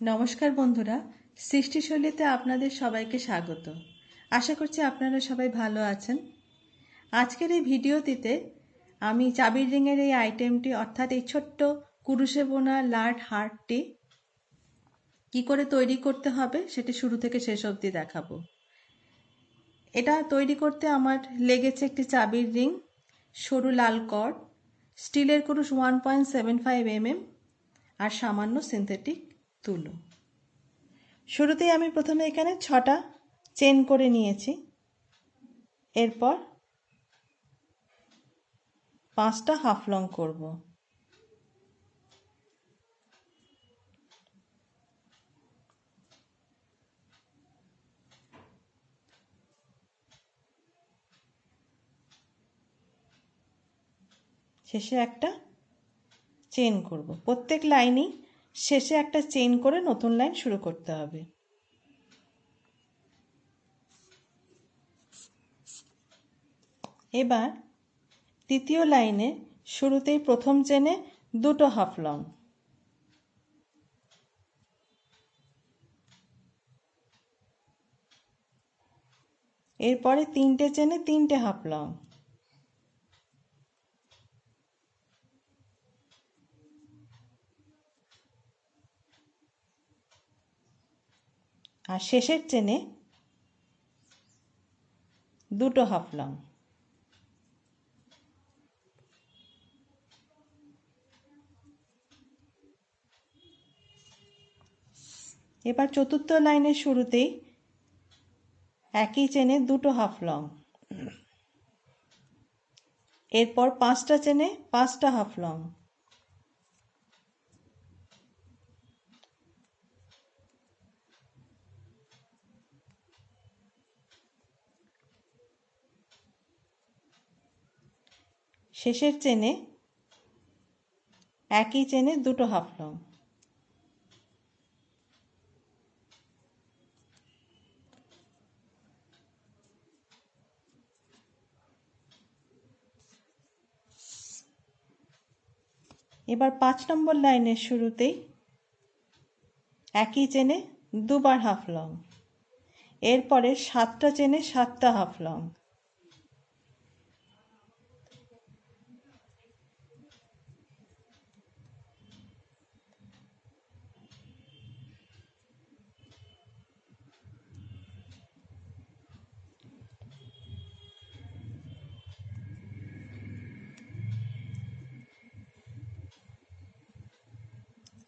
নমস্কার বন্ধুরা, সৃষ্টিশৈলীতে আপনাদের সবাইকে স্বাগত। আশা করছি আপনারা সবাই ভালো আছেন। আজকের এই ভিডিওটিতে আমি চাবির রিংয়ের এই আইটেমটি অর্থাৎ এই ছোট্ট কুরুশে বোনা লাট হারটি কী করে তৈরি করতে হবে সেটি শুরু থেকে শেষ অবধি দেখাবো। এটা তৈরি করতে আমার লেগেছে একটি চাবির রিং, সরু লাল কর্ড, স্টিলের কুরুশ 1.75 mm আর সামান্য সিনথেটিক তুলো। শুরুতেই আমি প্রথমে এখানে 6টা চেন করে নিয়েছি, এরপর 5টা হাফ লং করব। শেষে একটা চেন করব। প্রত্যেক লাইনই শেষে একটা চেন করে নতুন লাইন শুরু করতে হবে। এবার তৃতীয় লাইনে শুরুতেই প্রথম চেনে 2টো হাফ লং, এরপরে 3টে চেনে 3টে হাফ লং, আর শেষের চেনে 2টো হাফ লং। এবার চতুর্থ লাইনের শুরুতেই একই চেনে 2টো হাফ লং, এরপর 5টা চেনে 5টা হাফ লং, শেষের চেনে একই চেনে 2টো হাফ লং। এবার 5 নম্বর লাইনের শুরুতেই একই চেনে 2বার হাফ লং, এরপরে 7টা চেনে 7টা হাফ লং,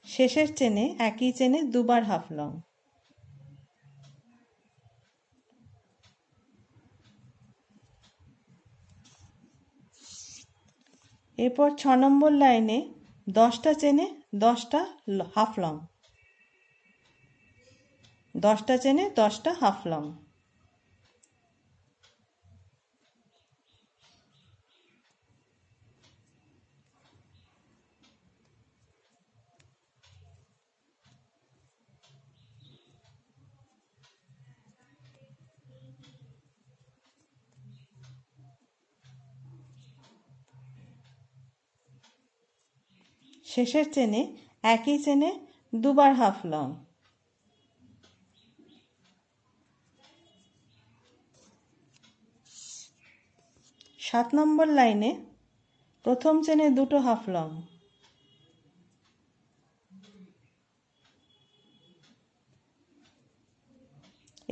শেষের চেনে একই চেনে 2বার হাফ লং। এরপর 6 নম্বর লাইনে 10টা চেনে 10টা হাফ লং, 10টা চেনে 10টা হাফ লং, শেষের চেনে একই চেনে 2বার হাফ লং। 7 নম্বর লাইনে প্রথম চেনে 2টো হাফ লং,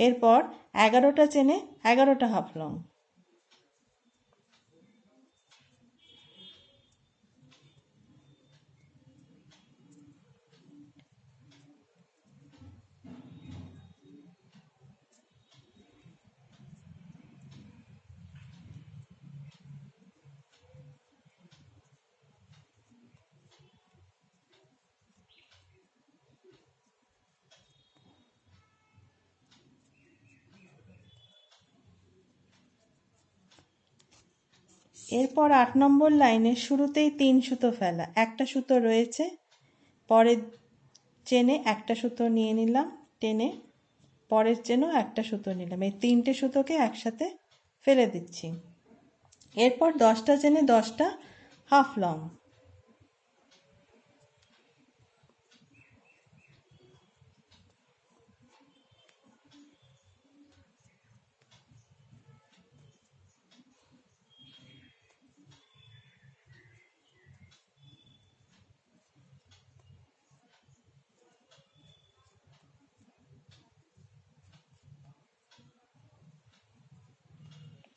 এরপর 11টা চেনে 11টা হাফ লং, এরপর 8 নম্বর লাইনের শুরুতেই 3 সুতো ফেলা, একটা সুতো রয়েছে, পরের চেনে একটা সুতো নিয়ে নিলাম টেনে, পরের চেনেও একটা সুতো নিলাম, এই 3টে সুতোকে একসাথে ফেলে দিচ্ছি। এরপর 10টা চেনে 10টা হাফ লং,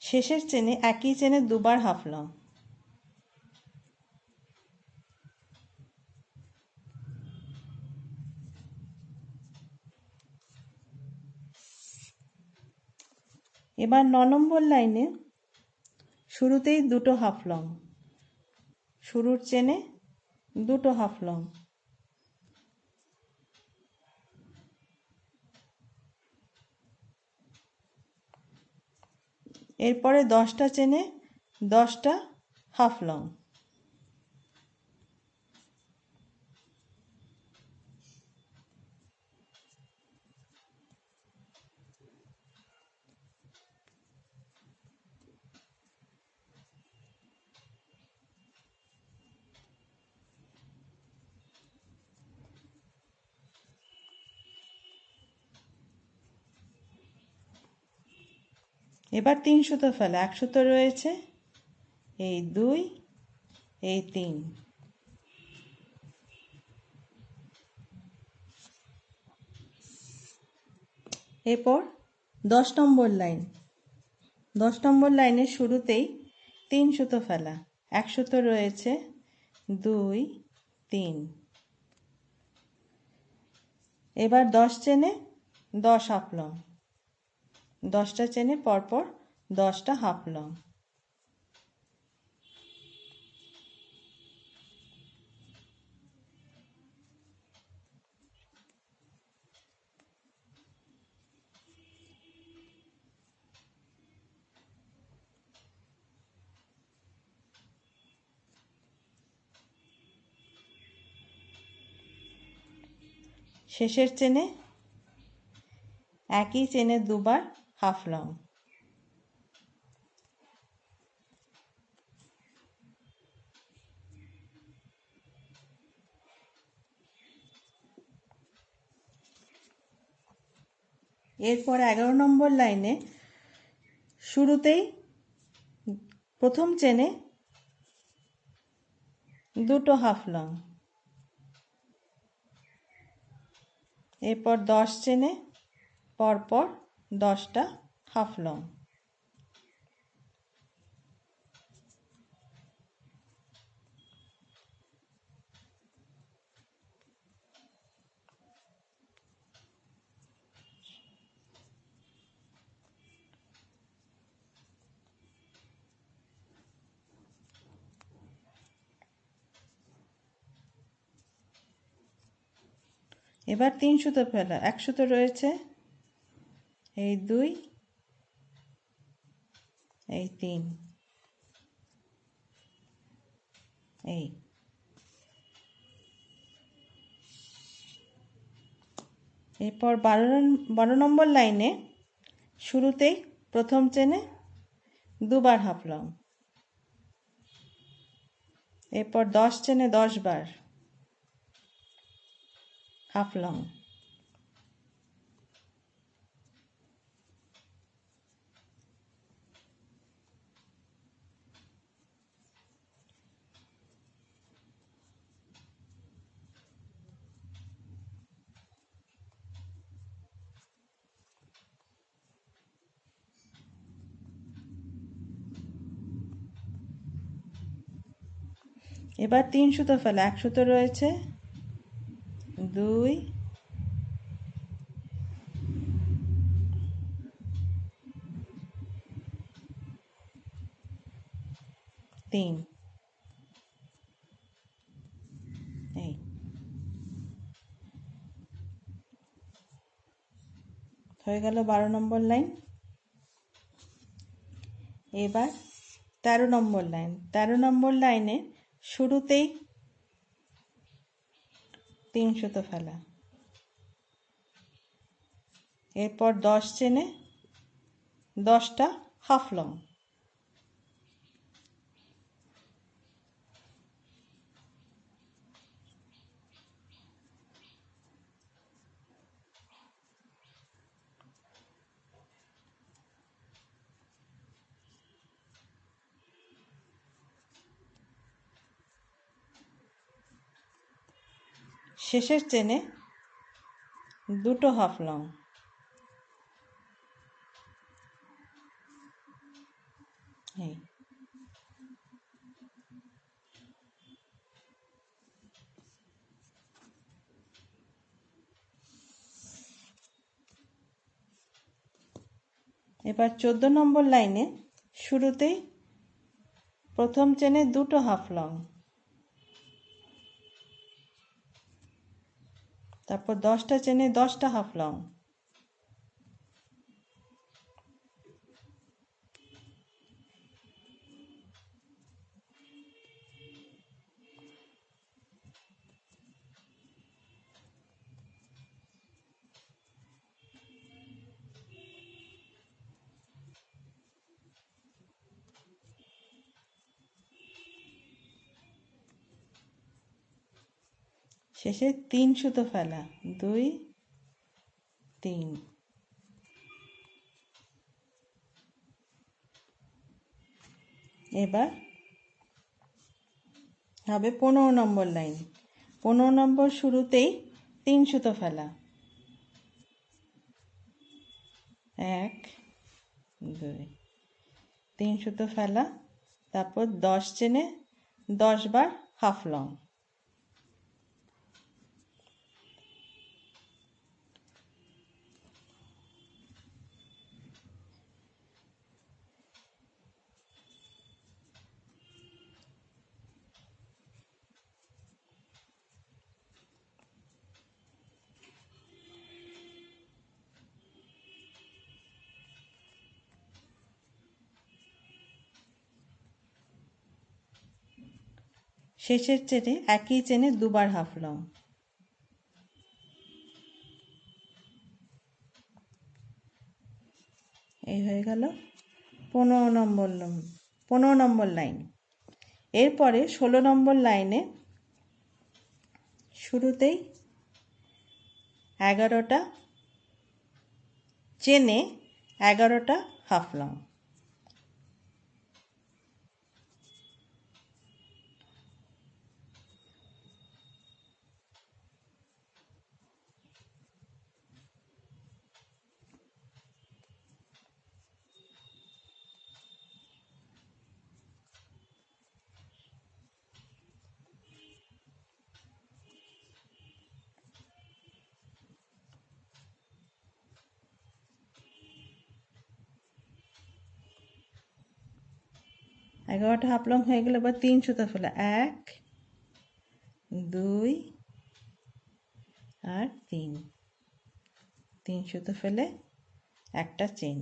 শেষের চেনে একই চেনে দুবার হাফ লং। এবার 9 নম্বর লাইনে শুরুতেই দুটো হাফ লং, শুরুর চেনে দুটো হাফ লং। এরপরে 10টা চেনে 10টা হাফ লং। এবার 3 সুতো ফেলা, 1 সুতো রয়েছে, এই 2, এই 3। এরপর 10 নম্বর লাইন, 10 নম্বর লাইনের শুরুতেই 3 সুতো ফেলা, 1 সুতো রয়েছে, 2, 3। এবার 10 চেনে 10 হাফ লং, 10টা চেনে পরপর 10টা হাফ লং। শেষের চেনে একই চেনে দুবার হাফ লং। এরপর 11 নম্বর লাইনে শুরুতেই প্রথম চেনে দুটো হাফ লং, এরপর 10 চেনে পরপর 10টা হাফ লং। এবার 3 সুতো ফেলা, 1 সুতো রয়েছে, এই 2, এই 3, এই। এরপর 12 নম্বর লাইনে শুরুতেই প্রথম চেনে দুবার হাফ লং, এরপর 10 চেনে 10 বার হাফ লং। এবার 3 সুতো ফেলা, 1 সুতো রয়েছে, 2, তিন, এই। হয়ে গেল 12 নম্বর লাইন। এবার 13 নম্বর লাইন, 13 নম্বর লাইনে শুরুতেই 3 সুতো ফেলা, এরপর 10 চেনে 10টা হাফ লং। শেষের চেনে দুটো হাফ লং। এবার 14 নম্বর লাইনে শুরুতেই প্রথম চেনে দুটো হাফ লং, তারপর 10টা চেনে 10টা হাফ লং, শেষে 3 সুতো ফেলা, 2 3। এবার হবে 15 নম্বর লাইন। 15 নম্বর শুরুতেই 3 সুতো ফেলা, 1 2 3 সুতো ফেলা, তারপর 10 চেনে 10 বার হাফ লং, শেষের চেনে একই চেনে দুবার হাফ লং। এই হয়ে গেল 15 নম্বর লাইন। এরপরে 16 নম্বর লাইনে শুরুতেই 11টা চেনে 11টা হাফ লং, এগারোটা হাফ লং হয়ে গেলে এবার 3 সুতো ফেলা, 1 2 আর 3। 3 সুতো ফেলে একটা চেন।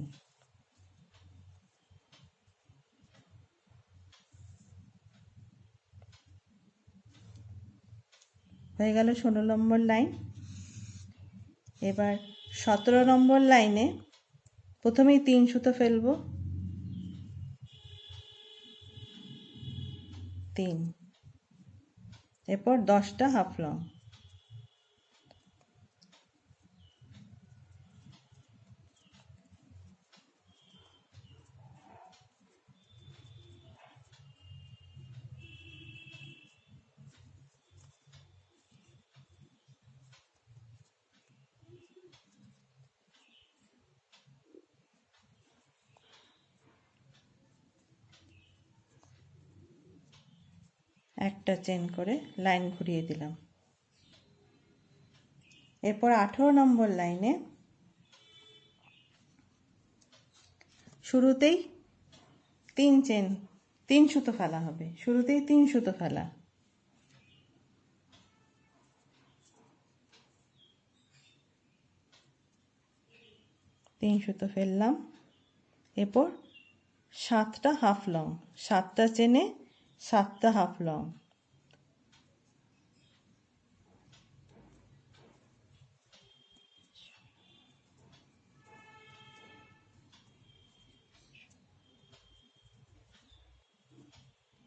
হয়ে গেল 16 নম্বর লাইন। এবার 17 নম্বর লাইনে প্রথমেই 3 সুতো ফেলবো, 3, এরপর 10টা হাফ লং, একটা চেন করে লাইন ঘুরিয়ে দিলাম। এরপর 18 নম্বর লাইনে শুরুতেই 3 সুতো ফেলা হবে, শুরুতেই 3 সুতো ফেলা, 3 সুতো ফেললাম। এরপর 7টা হাফ লং, 7টা চেনে 7টা হাফ লং,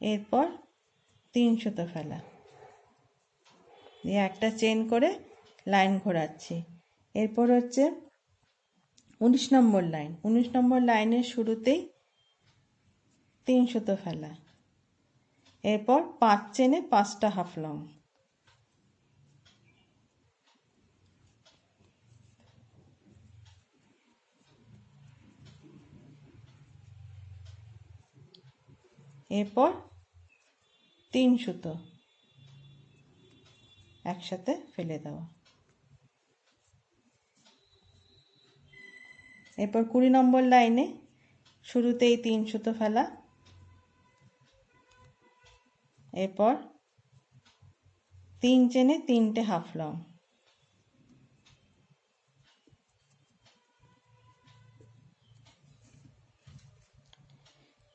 এরপর 3 সুতো ফেলা দিয়ে একটা চেন করে লাইন ঘোরাচ্ছি। এরপর হচ্ছে 19 নম্বর লাইন। 19 নম্বর লাইনের শুরুতেই 3 সুতো ফেলা, এরপর 5 চেনে 5টা হাফ লং, এরপর 3 সুতো একসাথে ফেলে দেওয়া। এরপর 20 নম্বর লাইনে শুরুতেই 3 সুতো ফেলা, এরপর 3 চেনে 3টে হাফ লং,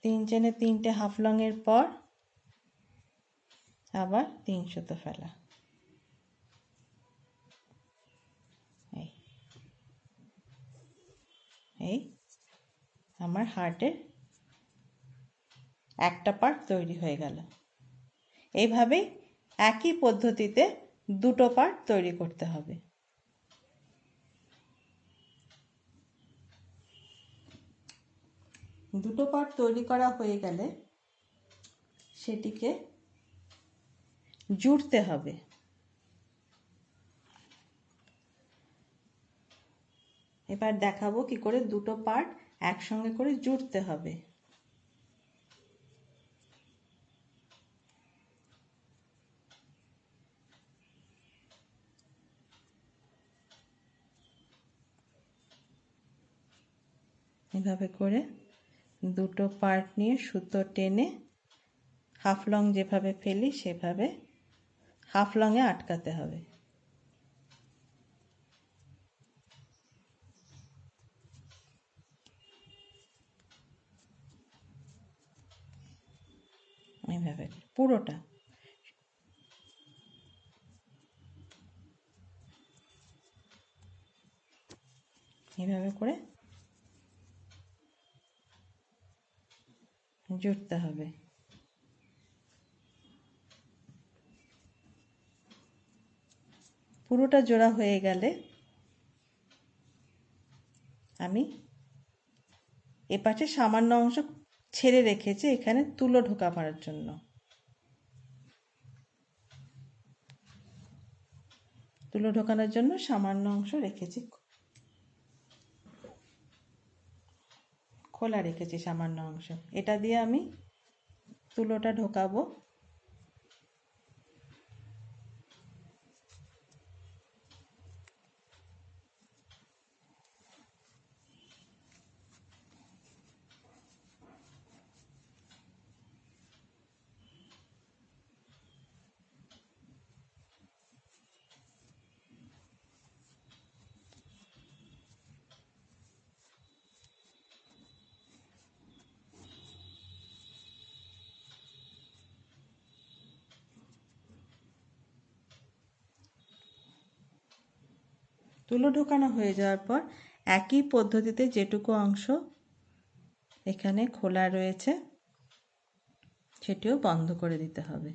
3 চেনে 3টে হাফ লং এর পর আবার 3 সুতো ফেলা। এই আমার হার্টের একটা পার্ট তৈরি হয়ে গেল। এইভাবেই একই পদ্ধতিতে দুটো পার্ট তৈরি করতে হবে। দুটো পার্ট তৈরি করা হয়ে গেলে সেটিকে জুড়তে হবে। এবার দেখাবো কি করে দুটো পার্ট একসঙ্গে করে জুড়তে হবে। এভাবে করে দুটো পার্ট নিয়ে সুতো টেনে হাফ লং যেভাবে ফেলি সেভাবে হাফ লংয়ে আটকাতে হবে। এইভাবে পুরোটা এইভাবে করে জুড়তে হবে। পুরোটা জোড়া হয়ে গেলে আমি এপাশে সামান্য অংশ ছেড়ে রেখেছি এখানে তুলো ঢোকাবার জন্য। তুলো ঢোকানোর জন্য সামান্য অংশ রেখেছি, খোলা রেখেছি সামান্য অংশ। এটা দিয়ে আমি তুলোটা ঢোকাবো। তুলো ঢোকানো হয়ে যাওয়ার পর একই পদ্ধতিতে যেটুকু অংশ এখানে খোলা রয়েছে সেটিও বন্ধ করে দিতে হবে।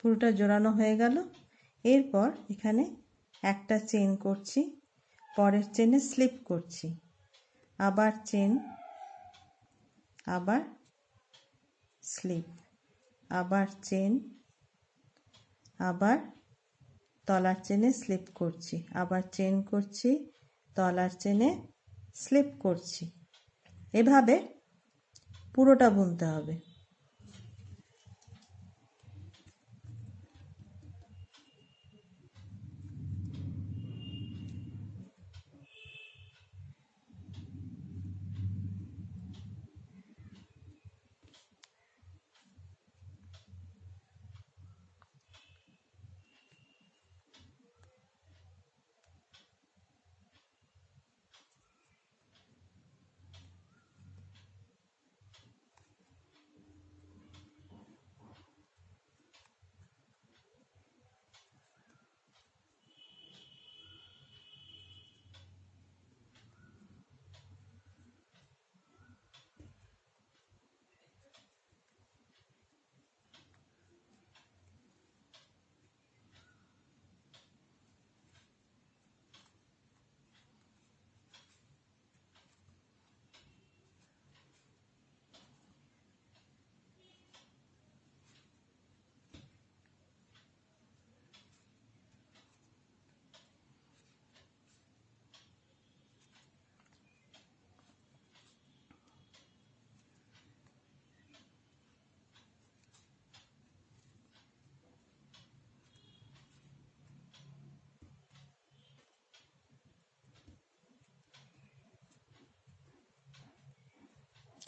পুরোটা জোড়ানো হয়ে গেল। এরপর এখানে একটা চেন করছি, পরের চেনে স্লিপ করছি, আবার চেন, আবার স্লিপ, আবার চেন, আবার তলার চেনে স্লিপ করছি, আবার চেন করছি, তলার চেনে স্লিপ করছি। এভাবে পুরোটা বুনতে হবে।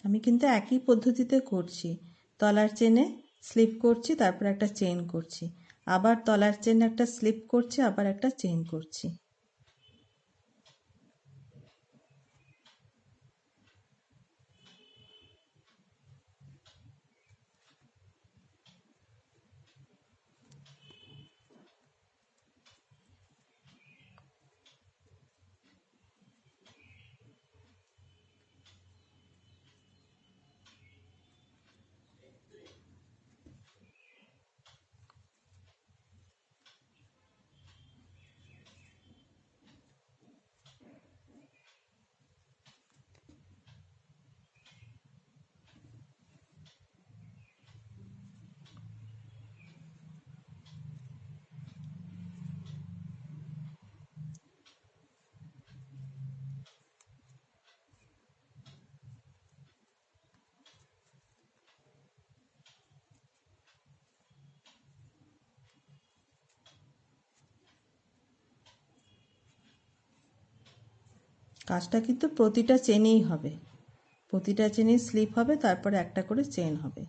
আমি কিন্তু একই পদ্ধতিতে করছি। তলার চেনে স্লিপ করছি, তারপর একটা চেন করছি, আবার তলার চেনে একটা স্লিপ করছি, আবার একটা চেন করছি। কাজটা কিন্তু প্রতিটা চেনেই হবে, প্রতিটা চেনেই স্লিপ হবে, তারপরে একটা করে চেন হবে।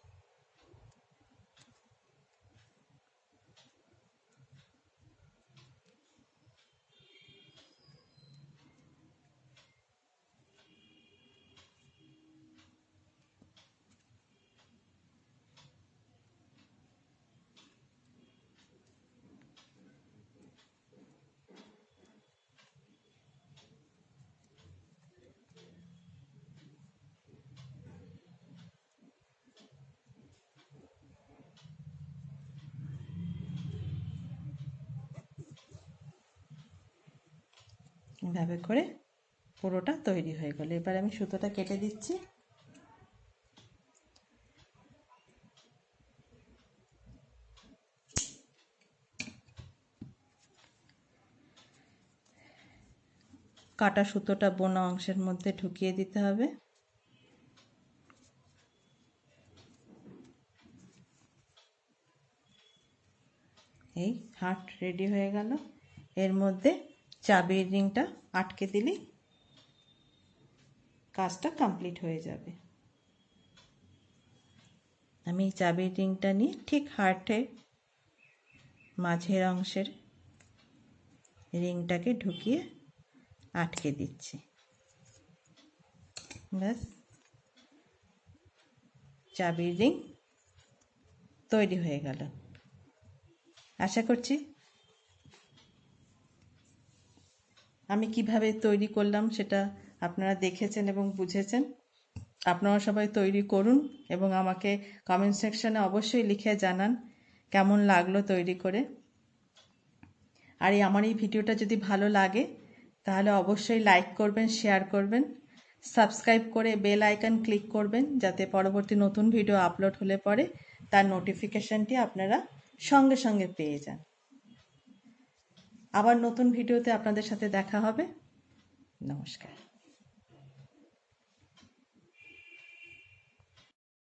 এভাবে করে পুরোটা তৈরি হয়ে গেল। এবার আমি সুতোটা কেটে দিচ্ছি। কাটা সুতোটা বোনা অংশের মধ্যে ঢুকিয়ে দিতে হবে। এই হার্ট রেডি হয়ে গেল। এর মধ্যে চাবির রিংটা আটকে দিলেই কাজটা কমপ্লিট হয়ে যাবে। আমি চাবির রিংটা নিয়ে ঠিক হার্টের মাঝের অংশের রিংটাকে ঢুকিয়ে আটকে দিচ্ছি। ব্যাস, চাবির রিং তৈরি হয়ে গেল। আশা করছি আমি কিভাবে তৈরি করলাম সেটা আপনারা দেখেছেন এবং বুঝেছেন। আপনারা সবাই তৈরি করুন এবং আমাকে কমেন্ট সেকশনে অবশ্যই লিখে জানান কেমন লাগলো তৈরি করে। আর আমার এই ভিডিওটা যদি ভালো লাগে তাহলে অবশ্যই লাইক করবেন, শেয়ার করবেন, সাবস্ক্রাইব করে বেল আইকন ক্লিক করবেন, যাতে পরবর্তী নতুন ভিডিও আপলোড হলে পরে তার নোটিফিকেশনটি আপনারা সঙ্গে সঙ্গে পেয়ে যান। আবার নতুন ভিডিওতে আপনাদের সাথে দেখা হবে। নমস্কার।